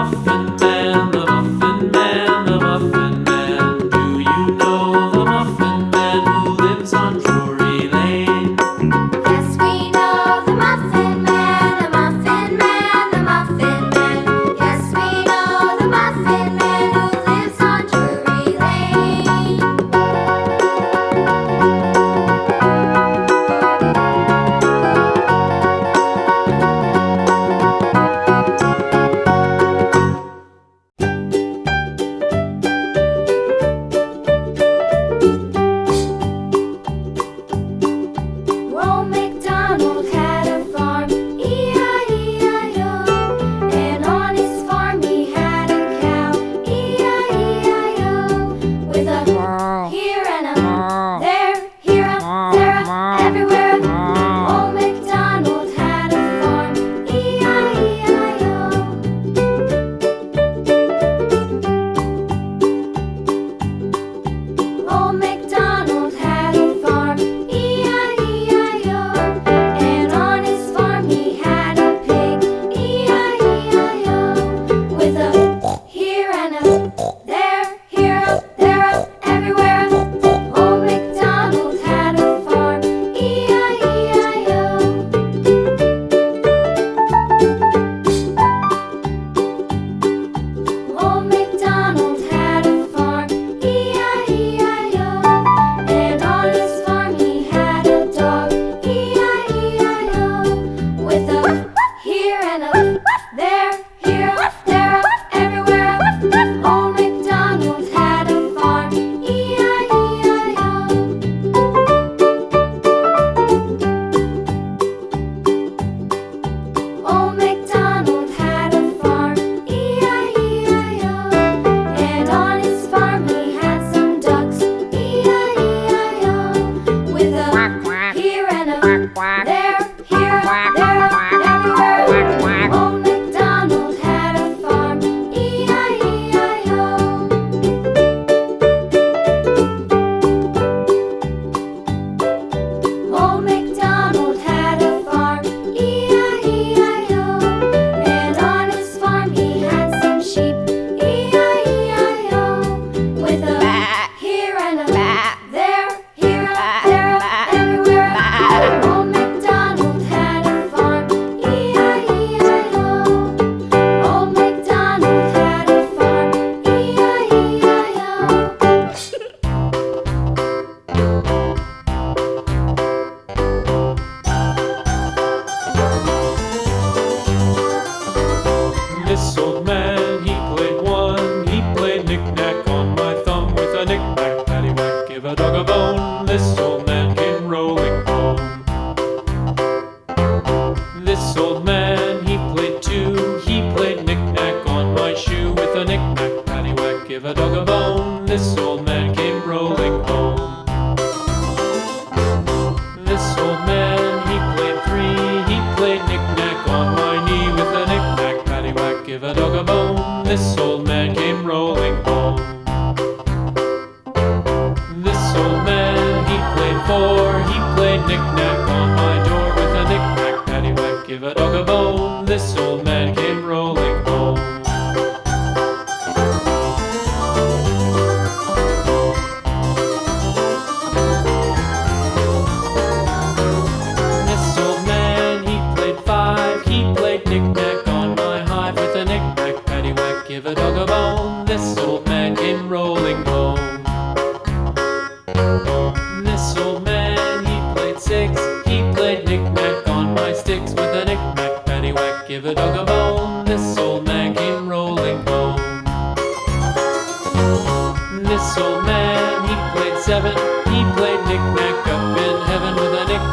Muffin Man, the Muffin Man, the Muffin Man. Do you know the Muffin Man who lives on Drury Lane? Yes, we know the Muffin Man, the Muffin Man, the Muffin Man. Yes, we know the Muffin Man who lives on Drury Lane. Old MacDonald had a farm, E-I-E-I-O. And on his farm he had a cow, E-I-E-I-O. With a here and a there, here a there, a everywhere. Old MacDonald had a farm, E-I-E-I-O. Old MacDonald had a farm, E-I-E-I-O. And on his farm he had a pig, E-I-E-I-O. With a here and a there, here a there, a everywhere. Old MacDonald had a farm, E-I-E-I-O. Old MacDonald had a farm, E-I-E-I-O. And on his farm he had a dog, E-I-E-I-O. With a here and a there, here a there, a everywhere. Old MacDonald had a farm, E-I-E-I-O. Old MacDonald had a farm, E-I-E-I-O. And on his farm he had some ducks, E-I-E-I-O. With a here and a there, here a there, a everywhere. Old MacDonald had a farm, E-I-E-I-O. Old MacDonald had a farm, E-I-E-I-O. And on his farm he had some sheep, E-I-E-I-O. With a here and a there, here a there, a everywhere. Old MacDonald had a farm, E-I-E-I-O. Old MacDonald had a farm, E-I-E-I-O. This old man, he played one. He played knick-knack on my thumb with a knick-knack, paddywhack, give a dog a bone. This old man came rolling home. This old man, he played two. He played knick-knack on my shoe with a knick-knack, paddywhack, give a dog a bone. This old man came rolling home. This old man, he played three. He played knick-knack on my knee with a knick-knack, paddywhack, give a dog a bone. This old man came rolling home. This old man, he played four. He played knick-knack on my door with a knick-knack, paddywhack, give a dog a bone. This old man came rolling home. This old man, he played five. He played knick-knack on my hive with a knick-knack, paddywhack, give a dog a bone. This old man came rolling home. This old man, he played six. He played knick-knack on my sticks with a knick-knack, paddywhack, give a dog a bone. This old man came rolling home. This old man, he played seven. He played knick-knack up in heaven with a knick-knack,